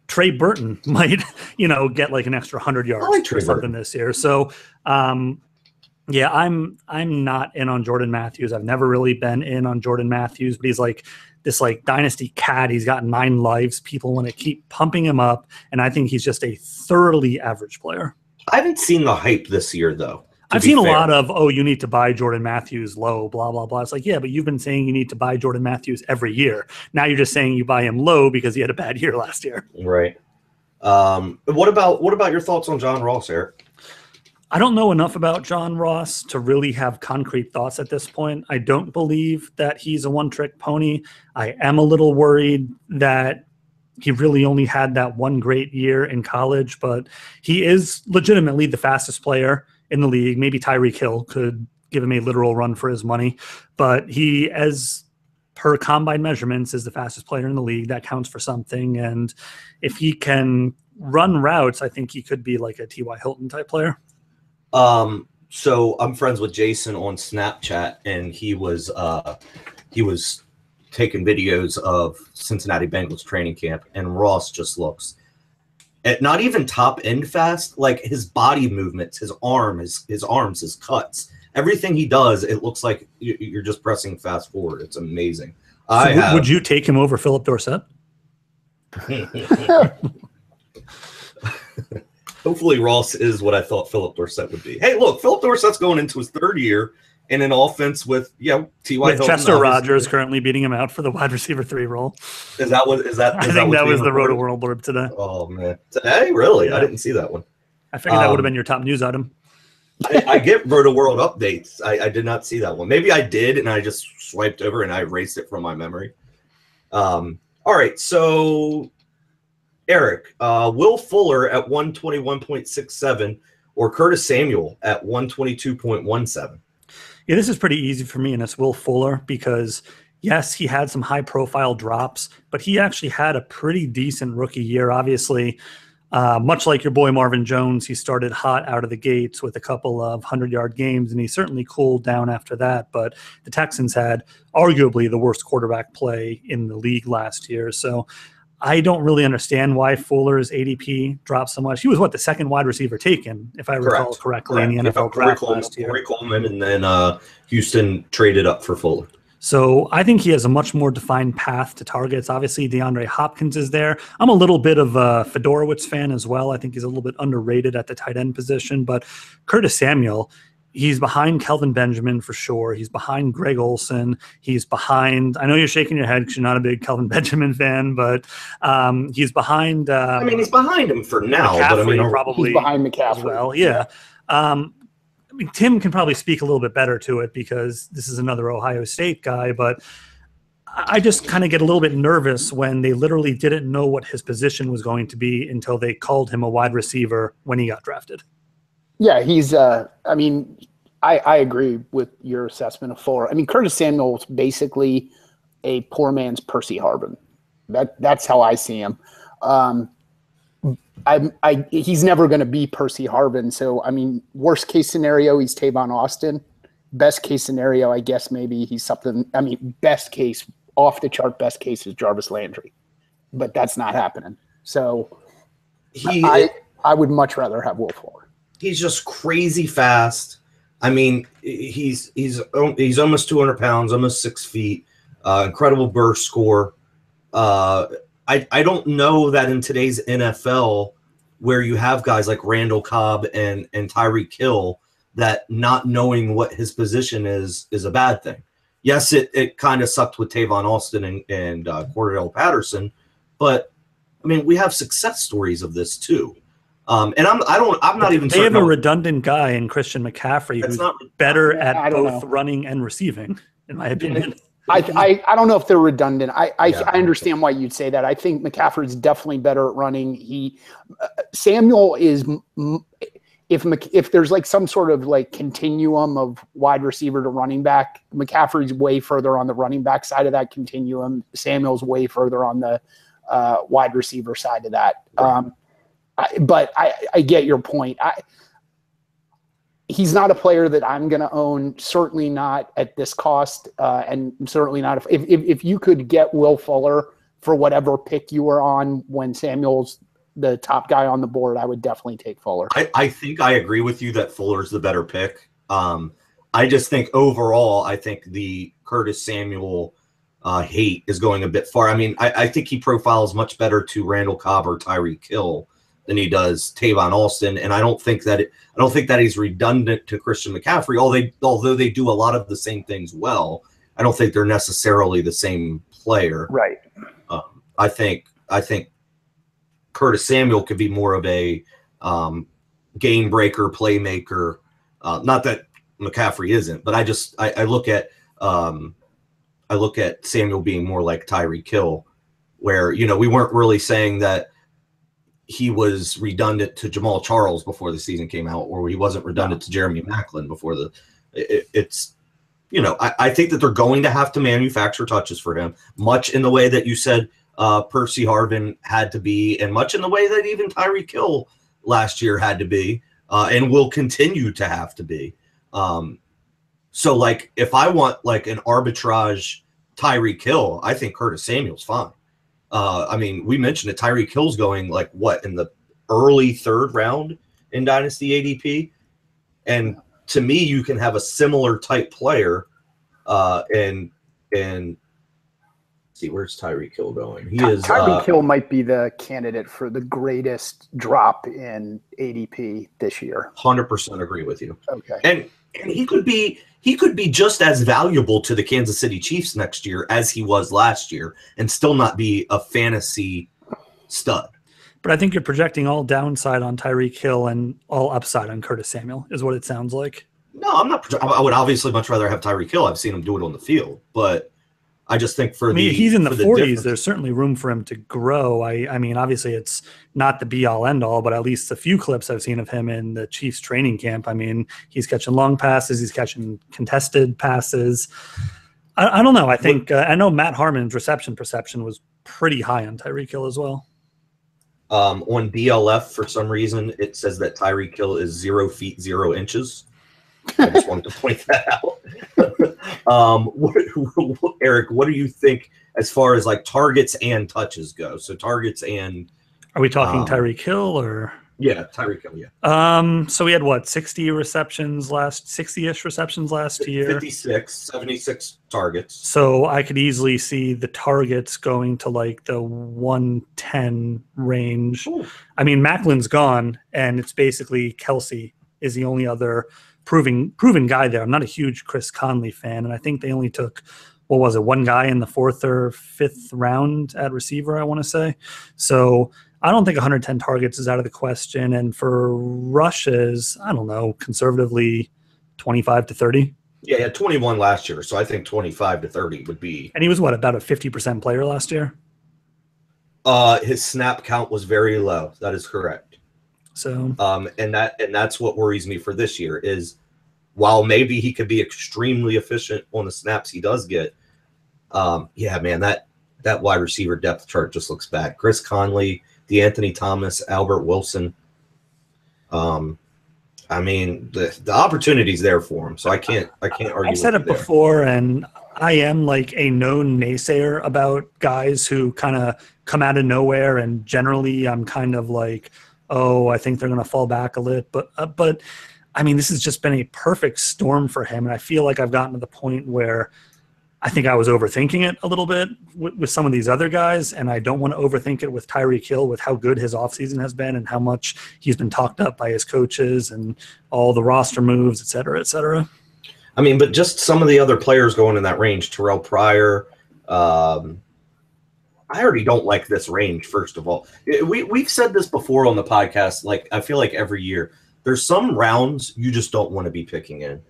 Trey Burton might, get like an extra 100 yards or something this year. So, yeah, I'm not in on Jordan Matthews. I've never really been in on Jordan Matthews, but he's like this like dynasty cat. He's got 9 lives. People want to keep pumping him up, and I think he's just a thoroughly average player. I haven't seen the hype this year, though. I've seen a lot of, you need to buy Jordan Matthews low, blah, blah, blah. It's like, yeah, but you've been saying you need to buy Jordan Matthews every year. Now you're just saying you buy him low because he had a bad year last year. Right. What about your thoughts on John Ross, Eric? I don't know enough about John Ross to really have concrete thoughts at this point. I don't believe that he's a one-trick pony. I am a little worried that he really only had that one great year in college, but he is legitimately the fastest player in the league. Maybe Tyreek Hill could give him a literal run for his money, but he, as per combine measurements, is the fastest player in the league. That counts for something. And if he can run routes, I think he could be like a T.Y. Hilton type player. So I'm friends with Jason on Snapchat, and he was taking videos of Cincinnati Bengals training camp, and Ross just looks at not even top end fast, like his body movements, his arms, his cuts, everything he does, it looks like you're just pressing fast forward. It's amazing. Would you take him over Philip Dorsett? Hopefully Ross is what I thought Philip Dorsett would be. Hey, look, Philip Dorsett's going into his 3rd year in an offense with T.Y. With Chester Rogers currently beating him out for the wide receiver 3 role. I think that was the Roto World blurb today. Oh man, today really? Yeah. I didn't see that one. I figured that would have been your top news item. I get Roto World updates. I did not see that one. Maybe I did, and I just swiped over and I erased it from my memory. All right, so Eric, Will Fuller at 121.67 or Curtis Samuel at 122.17. Yeah, this is pretty easy for me, and it's Will Fuller because, yes, he had some high-profile drops, but he actually had a pretty decent rookie year. Obviously, much like your boy Marvin Jones, he started hot out of the gates with a couple of 100-yard games, and he certainly cooled down after that. But the Texans had arguably the worst quarterback play in the league last year. So I don't really understand why Fuller's ADP dropped so much. He was, the second wide receiver taken, if I recall correctly, in the NFL draft last year. Corey Coleman, and then Houston traded up for Fuller. So I think he has a much more defined path to targets. Obviously, DeAndre Hopkins is there. I'm a little bit of a Fedorowicz fan as well. I think he's a little bit underrated at the tight end position. But Curtis Samuel, he's behind Kelvin Benjamin for sure. He's behind Greg Olsen. He's behind – I know you're shaking your head because you're not a big Kelvin Benjamin fan, but he's behind I mean, he's behind him for now. McCaffrey, but I mean, probably he's behind McCaffrey. as well. Yeah. I mean, Tim can probably speak a little bit better to it because this is another Ohio State guy, but I just kind of get a little bit nervous when they literally didn't know what his position was going to be until they called him a wide receiver when he got drafted. Yeah, he's I mean, I agree with your assessment of Fuller. I mean, Curtis Samuel is basically a poor man's Percy Harvin. That's how I see him. He's never going to be Percy Harvin. So, I mean, worst case scenario, he's Tavon Austin. Best case scenario, I guess maybe he's something. I mean, best case, off the chart, best case is Jarvis Landry, but that's not happening. So, I would much rather have Will Fuller. He's just crazy fast. I mean, he's almost 200 pounds, almost 6 feet. Incredible burst score. I don't know that in today's NFL, where you have guys like Randall Cobb and Tyreek Hill, that not knowing what his position is a bad thing. Yes, it kind of sucked with Tavon Austin and Cordell Patterson, but I mean, we have success stories of this too. And I'm not even. They have a redundant guy in Christian McCaffrey who's better at both running and receiving, in my opinion. I don't know if they're redundant. I understand why you'd say that. I think McCaffrey is definitely better at running. Samuel is, if there's like some sort of like continuum of wide receiver to running back, McCaffrey's way further on the running back side of that continuum. Samuel's way further on the wide receiver side of that. But I get your point. He's not a player that I'm going to own, certainly not at this cost, and certainly not if you could get Will Fuller for whatever pick you were on when Samuel's the top guy on the board, I would definitely take Fuller. I think I agree with you that Fuller's the better pick. I just think overall, I think the Curtis Samuel hate is going a bit far. I mean, I think he profiles much better to Randall Cobb or Tyreek Hill than he does Tavon Austin, and I don't think that he's redundant to Christian McCaffrey. Although they do a lot of the same things well, I don't think they're necessarily the same player. Right. I think Curtis Samuel could be more of a game breaker, playmaker. Not that McCaffrey isn't, but I look at Samuel being more like Tyreek Hill, where we weren't really saying that he was redundant to Jamal Charles before the season came out, or he wasn't redundant to Jeremy Maclin before I think that they're going to have to manufacture touches for him, much in the way that you said Percy Harvin had to be, and much in the way that even Tyreek Hill last year had to be, and will continue to have to be. So like, if I want like an arbitrage Tyreek Hill, I think Curtis Samuel's fine. I mean, we mentioned it. Tyreek Hill's going like what in the early 3rd round in Dynasty ADP, and to me, you can have a similar type player. And see, where's Tyreek Hill going? Tyreek Hill might be the candidate for the greatest drop in ADP this year. 100% agree with you. Okay, and he could be just as valuable to the Kansas City Chiefs next year as he was last year and still not be a fantasy stud. But I think you're projecting all downside on Tyreek Hill and all upside on Curtis Samuel is what it sounds like. No, I'm not. I would obviously much rather have Tyreek Hill. I've seen him do it on the field, but I just think he's in the 40s. There's certainly room for him to grow. I mean, obviously it's not the be all end all, but at least a few clips I've seen of him in the Chiefs training camp. I mean, he's catching long passes. He's catching contested passes. I don't know. I think I know Matt Harmon's reception perception was pretty high on Tyreek Hill as well. On BLF, for some reason, it says that Tyreek Hill is 0 feet 0 inches. I just wanted to point that out. Eric, what do you think as far as like targets and touches go? So targets and are we talking Tyreek Hill or Yeah, Tyreek Hill, yeah. So we had what, 60-ish receptions last year. 56, 76 targets. So I could easily see the targets going to like the 110 range. Ooh. I mean, Macklin's gone, and it's basically Kelsey is the only other proven guy there. I'm not a huge Chris Conley fan, and I think they only took, what was it, one guy in the 4th or 5th round at receiver, I want to say. So I don't think 110 targets is out of the question. And for rushes, I don't know, conservatively 25 to 30. Yeah, he had 21 last year, so I think 25 to 30 would be. And he was, what, about a 50% player last year? His snap count was very low. That is correct. So and that's what worries me for this year is while maybe he could be extremely efficient on the snaps he does get, yeah, man, that wide receiver depth chart just looks bad. Chris Conley, DeAnthony Thomas, Albert Wilson. I mean, the opportunity's there for him, so I can't argue. I've said it before, and I am like a known naysayer about guys who kind of come out of nowhere, and generally I'm kind of like, oh, I think they're going to fall back a little, but I mean, this has just been a perfect storm for him, and I feel like I've gotten to the point where I think I was overthinking it a little bit with some of these other guys, and I don't want to overthink it with Tyreek Hill, with how good his offseason has been and how much he's been talked up by his coaches and all the roster moves, et cetera, et cetera. I mean, but just some of the other players going in that range, Terrell Pryor. I already don't like this range, first of all. We've said this before on the podcast. Like, I feel like every year there's some rounds you just don't want to be picking in.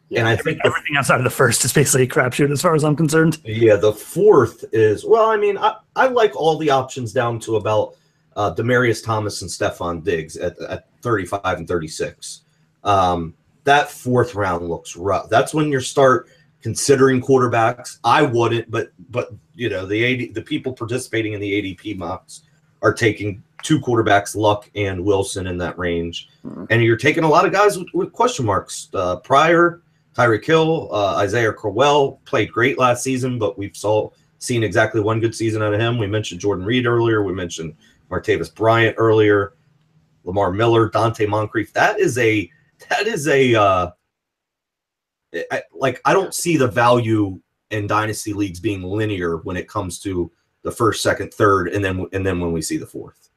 Yeah, and I think everything outside of the first is basically a crapshoot as far as I'm concerned. Yeah, the 4th is, well, I mean, I like all the options down to about Demaryius Thomas and Stephon Diggs at 35 and 36. That 4th round looks rough. That's when you start considering quarterbacks. I wouldn't, but you know, the people participating in the ADP mocks are taking 2 quarterbacks, Luck and Wilson, in that range. And you're taking a lot of guys with question marks. Pryor, Tyreek Hill, Isaiah Crowell played great last season, but we've seen exactly one good season out of him. We mentioned Jordan Reed earlier. We mentioned Martavis Bryant earlier. Lamar Miller, Dante Moncrief. I don't see the value in dynasty leagues being linear when it comes to the 1st, 2nd, 3rd, and then when we see the 4th.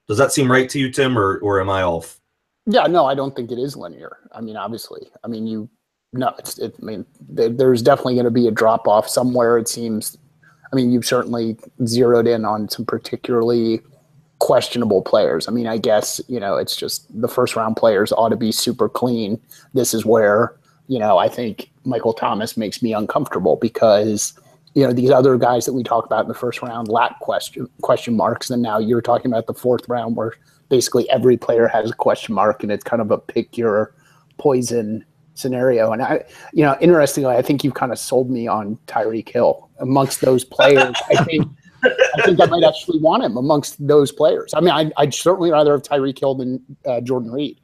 Does that seem right to you, Tim, or am I off? Yeah, no, I don't think it is linear. I mean, obviously, I mean, there's definitely going to be a drop off somewhere. It seems. I mean, you've certainly zeroed in on some particularly questionable players. I mean, I guess, you know, it's just the 1st round players ought to be super clean. This is where, you know, I think Michael Thomas makes me uncomfortable because, you know, these other guys that we talk about in the 1st round lack question marks, and now you're talking about the 4th round where basically every player has a question mark, and it's kind of a pick your poison scenario. And I, you know, interestingly, I think you've kind of sold me on Tyreek Hill amongst those players. I think I might actually want him amongst those players. I mean, I'd certainly rather have Tyreek Hill than Jordan Reed.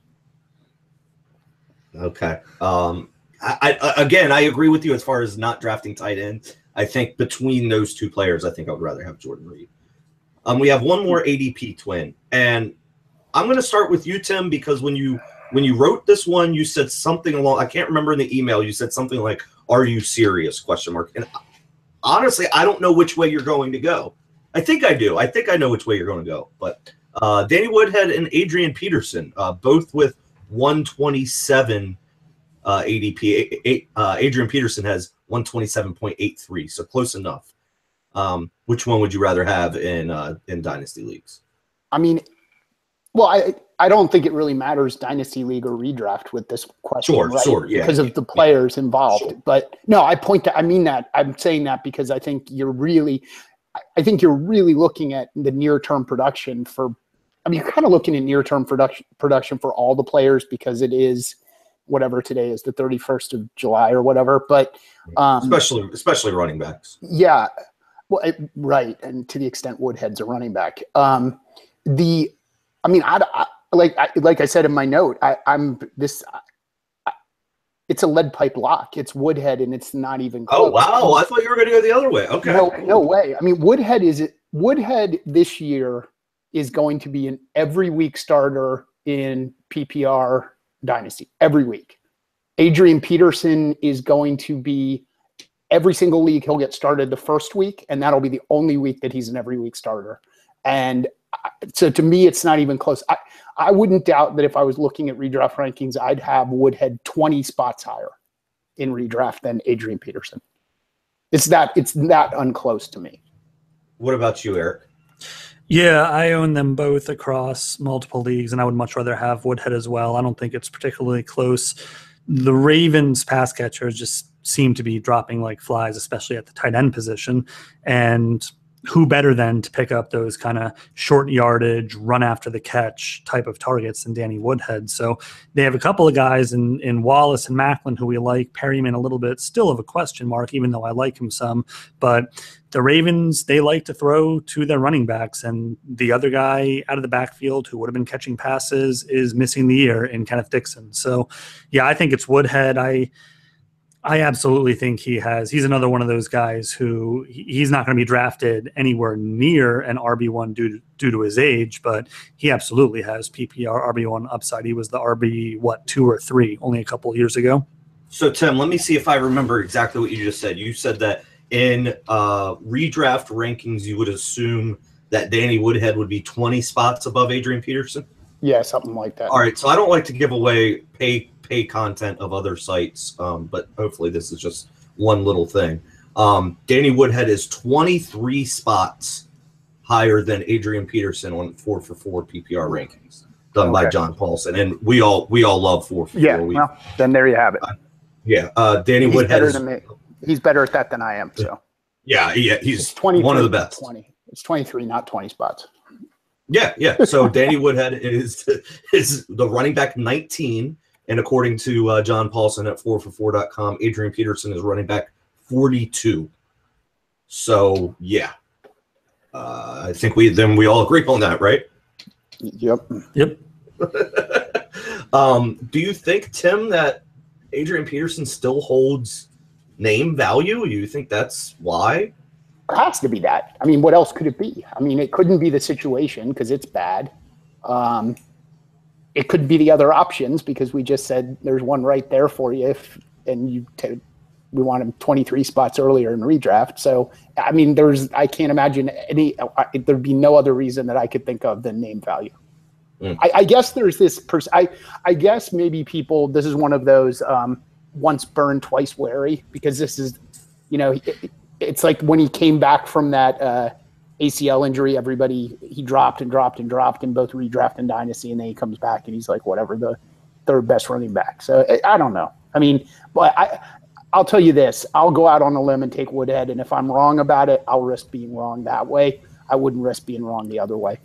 Okay. I agree with you as far as not drafting tight end. I think between those 2 players, I think I would rather have Jordan Reed. We have one more ADP twin, and I'm going to start with you, Tim, because when you wrote this one, you said something along, I can't remember in the email, you said something like, "Are you serious?" ? And honestly, I don't know which way you're going to go. I think I do. I think I know which way you're going to go. But Danny Woodhead and Adrian Peterson, both with 127 ADP. Adrian Peterson has 127.83, so close enough. Which one would you rather have in dynasty leagues? I mean, well, I don't think it really matters dynasty league or redraft with this question, right? Sure, yeah, because of the players involved. Sure. But no, I mean that. I'm saying that because I think you're really looking at the near-term production for. I mean, you're kind of looking at near-term production for all the players because it is whatever today is, the 31st of July or whatever. But especially running backs. Yeah, well, right, and to the extent Woodhead's a running back. Like I said in my note, it's a lead pipe lock. It's Woodhead, and it's not even close. Oh, wow. I thought you were going to go the other way. Okay. No way. I mean, Woodhead this year is going to be an every week starter in PPR Dynasty, every week. Adrian Peterson is going to be every single league. He'll get started the first week, and that'll be the only week that he's an every week starter. And so to me, it's not even close. I wouldn't doubt that if I was looking at redraft rankings, I'd have Woodhead 20 spots higher in redraft than Adrian Peterson. It's that unclose to me. What about you, Eric? Yeah, I own them both across multiple leagues, and I would much rather have Woodhead as well. I don't think it's particularly close. The Ravens pass catchers just seem to be dropping like flies, especially at the tight end position. And who better than to pick up those kind of short yardage, run after the catch type of targets than Danny Woodhead? So they have a couple of guys in Wallace and Macklin who we like. Perryman a little bit, still of a question mark, even though I like him some. But the Ravens, they like to throw to their running backs. And the other guy out of the backfield who would have been catching passes is missing the ear in Kenneth Dixon. So, yeah, I think it's Woodhead. I absolutely think he's another one of those guys who he's not going to be drafted anywhere near an RB1 due to his age, but he absolutely has PPR RB1 upside. He was the RB, 2 or 3 only a couple of years ago. So, Tim, let me see if I remember exactly what you just said. You said that in redraft rankings, you would assume that Danny Woodhead would be 20 spots above Adrian Peterson? Yeah, something like that. All right, so I don't like to give away pay content of other sites, but hopefully this is just one little thing. Danny Woodhead is 23 spots higher than Adrian Peterson on 4for4 PPR rankings done by John Paulson, and we all love 4for4. Yeah, well, then there you have it. Danny he's Woodhead better than me. He's better at that than I am. So yeah, he's one of the best. 20. It's 23, not 20 spots. Yeah. So Danny Woodhead is the running back 19. And according to John Paulson at 4for4.com, Adrian Peterson is running back 42. So, yeah. I think we all agree on that, right? Yep. Do you think, Tim, that Adrian Peterson still holds name value? You think that's why? It has to be that. I mean, what else could it be? I mean, it couldn't be the situation because it's bad. It could be the other options because we just said there's one right there for you we want him 23 spots earlier in redraft. So, I mean, I can't imagine there'd be no other reason that I could think of than name value. I guess there's this person. I guess maybe this is one of those once burned, twice wary, because this is, it's like when he came back from that ACL injury, he dropped in both redraft and Dynasty, and then he comes back and he's like, whatever, the third best running back. So I don't know. I mean, but I'll tell you this, I'll go out on a limb and take Woodhead, and if I'm wrong about it, I'll risk being wrong that way. I wouldn't risk being wrong the other way.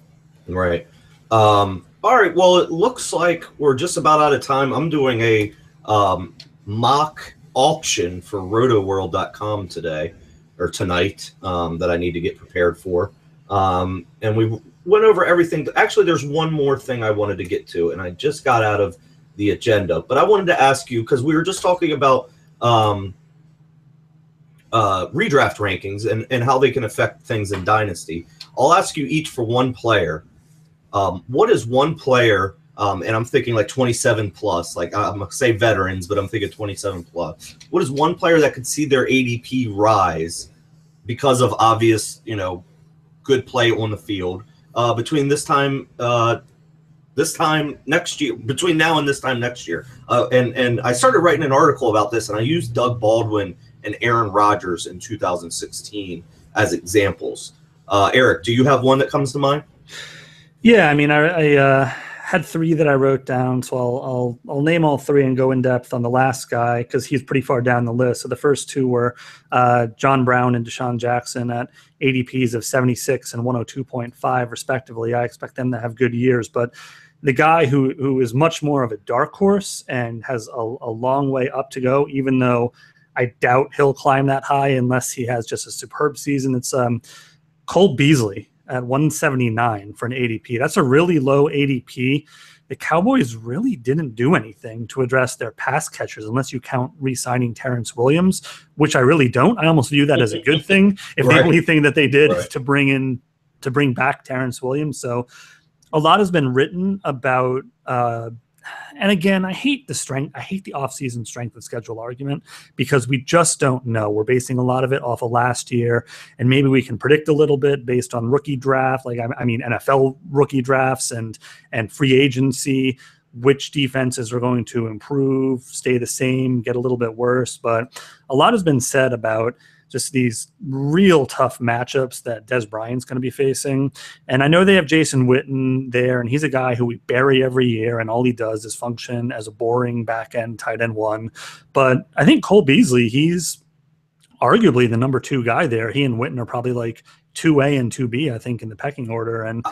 Right. All right. Well, it looks like we're just about out of time. I'm doing a mock auction for rotoworld.com tonight that I need to get prepared for. And we went over everything. Actually, there's one more thing I wanted to get to, and I just got out of the agenda. But I wanted to ask you, because we were just talking about redraft rankings and how they can affect things in Dynasty. I'll ask you each for one player. What is one player, and I'm thinking like 27 plus, like I'm going to say veterans, but I'm thinking 27 plus. What is one player that could see their ADP rise because of obvious, good play on the field between between now and this time next year? And I started writing an article about this, and I used Doug Baldwin and Aaron Rodgers in 2016 as examples. Eric, do you have one that comes to mind? Yeah, I mean, I had 3 that I wrote down, so I'll name all 3 and go in depth on the last guy because he's pretty far down the list. So the first 2 were John Brown and Deshaun Jackson at ADPs of 76 and 102.5 respectively. I expect them to have good years, but the guy who is much more of a dark horse and has a long way up to go, even though I doubt he'll climb that high unless he has just a superb season, it's Cole Beasley at 179 for an ADP. That's a really low ADP. The Cowboys really didn't do anything to address their pass catchers unless you count re-signing Terrence Williams, which I really don't. I almost view that as a good thing. If the only thing that they did is to bring in to bring back Terrence Williams. So a lot has been written about, and again, I hate the offseason strength of schedule argument because we just don't know. We're basing a lot of it off of last year, and maybe we can predict a little bit based on rookie draft, like I mean NFL rookie drafts and free agency, which defenses are going to improve, stay the same, get a little bit worse. But a lot has been said about just these real tough matchups that Des Bryant's going to be facing. And I know they have Jason Witten there, and he's a guy who we bury every year, and all he does is function as a boring back-end tight end one. But I think Cole Beasley, he's arguably the number 2 guy there. He and Witten are probably like 2A and 2B, I think, in the pecking order. And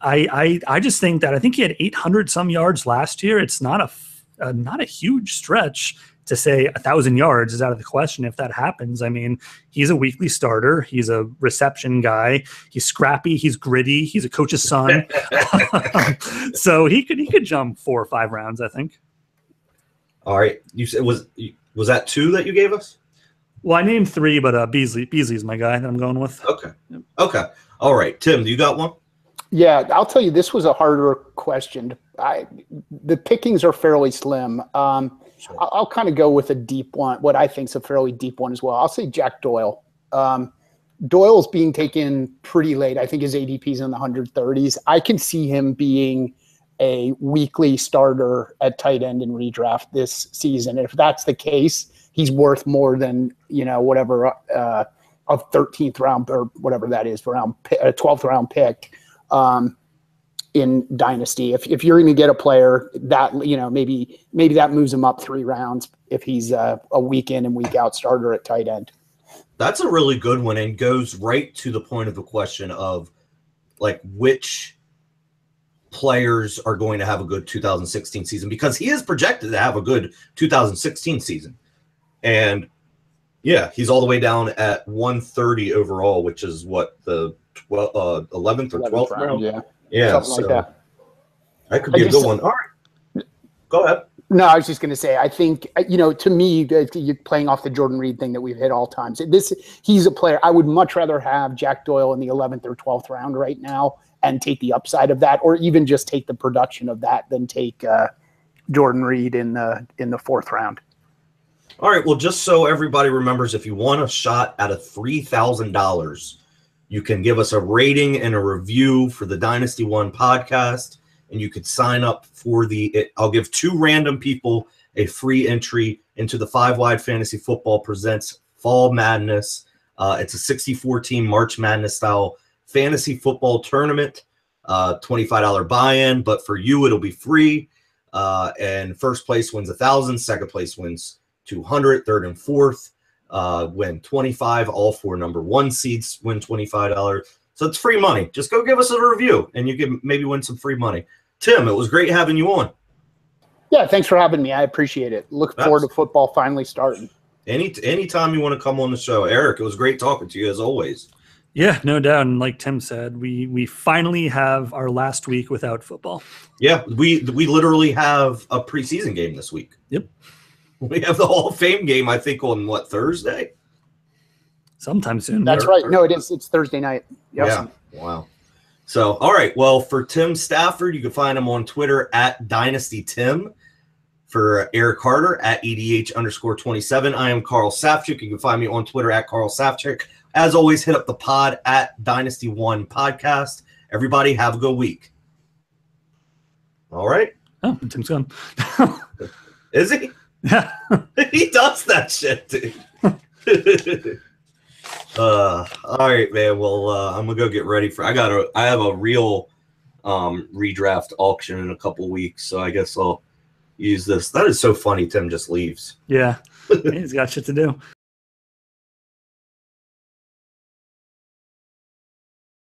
I just think that I think he had 800 some yards last year. It's not a huge stretch to say 1,000 yards is out of the question if that happens. I mean, he's a weekly starter. He's a reception guy. He's scrappy. He's gritty. He's a coach's son. So he could jump 4 or 5 rounds, I think. All right. You said was that 2 that you gave us? Well, I named 3, but Beasley's my guy that I'm going with. Okay. Okay. All right. Tim, do you got one? Yeah, I'll tell you, this was a harder question. The pickings are fairly slim. Sure. I'll kind of go with a deep one, what I think is a fairly deep one as well. I'll say Jack Doyle. Doyle's being taken pretty late. I think his ADP's in the 130s. I can see him being a weekly starter at tight end in redraft this season. If that's the case, he's worth more than, whatever a 13th round or whatever that is, a 12th round pick in Dynasty. If you're going to get a player that, maybe that moves him up 3 rounds if he's a week in and week out starter at tight end. That's a really good one and goes right to the point of the question of like which players are going to have a good 2016 season, because he is projected to have a good 2016 season. And yeah, he's all the way down at 130 overall, which is what, the 11th or 12th round? Yeah, something like that. That could be a good one. All right. Go ahead. No, I was just going to say, I think, to me, you're playing off the Jordan Reed thing that we've hit all times. He's a player. I would much rather have Jack Doyle in the 11th or 12th round right now and take the upside of that, or even just take the production of that than take Jordan Reed in the 4th round. All right. Well, just so everybody remembers, if you want a shot at a $3,000, you can give us a rating and a review for the Dynasty One podcast. And you could sign up for I'll give 2 random people a free entry into the 5 Wide Fantasy Football Presents Fall Madness. It's a 64-team March Madness style fantasy football tournament, $25 buy-in, but for you, it'll be free. And first place wins $1,000, second place wins $200, third and fourth win $25. All 4 number 1 seeds win $25. So it's free money. Just go give us a review, and you can maybe win some free money. Tim, it was great having you on. Yeah, thanks for having me. I appreciate it. Look forward to football finally starting. Anytime you want to come on the show. Eric, it was great talking to you as always. Yeah, no doubt. And like Tim said, we finally have our last week without football. Yeah, we literally have a preseason game this week. Yep. We have the Hall of Fame game, I think, on Thursday? Sometime soon. That's right. No, it is. It's Thursday night. Yep. Yeah. Wow. So, all right. Well, for Tim Stafford, you can find him on Twitter at DynastyTim. For Eric Carter at EDH_27. I am Carl Safchik. You can find me on Twitter at Carl Safchik. As always, hit up the pod at Dynasty One Podcast. Everybody have a good week. All right. Oh, Tim's gone. Is he? Yeah. He does that shit, dude. All right, man. Well, I'm gonna go get ready for. I have a real redraft auction in a couple weeks, so I guess I'll use this. That is so funny. Tim just leaves. Yeah, he's got shit to do.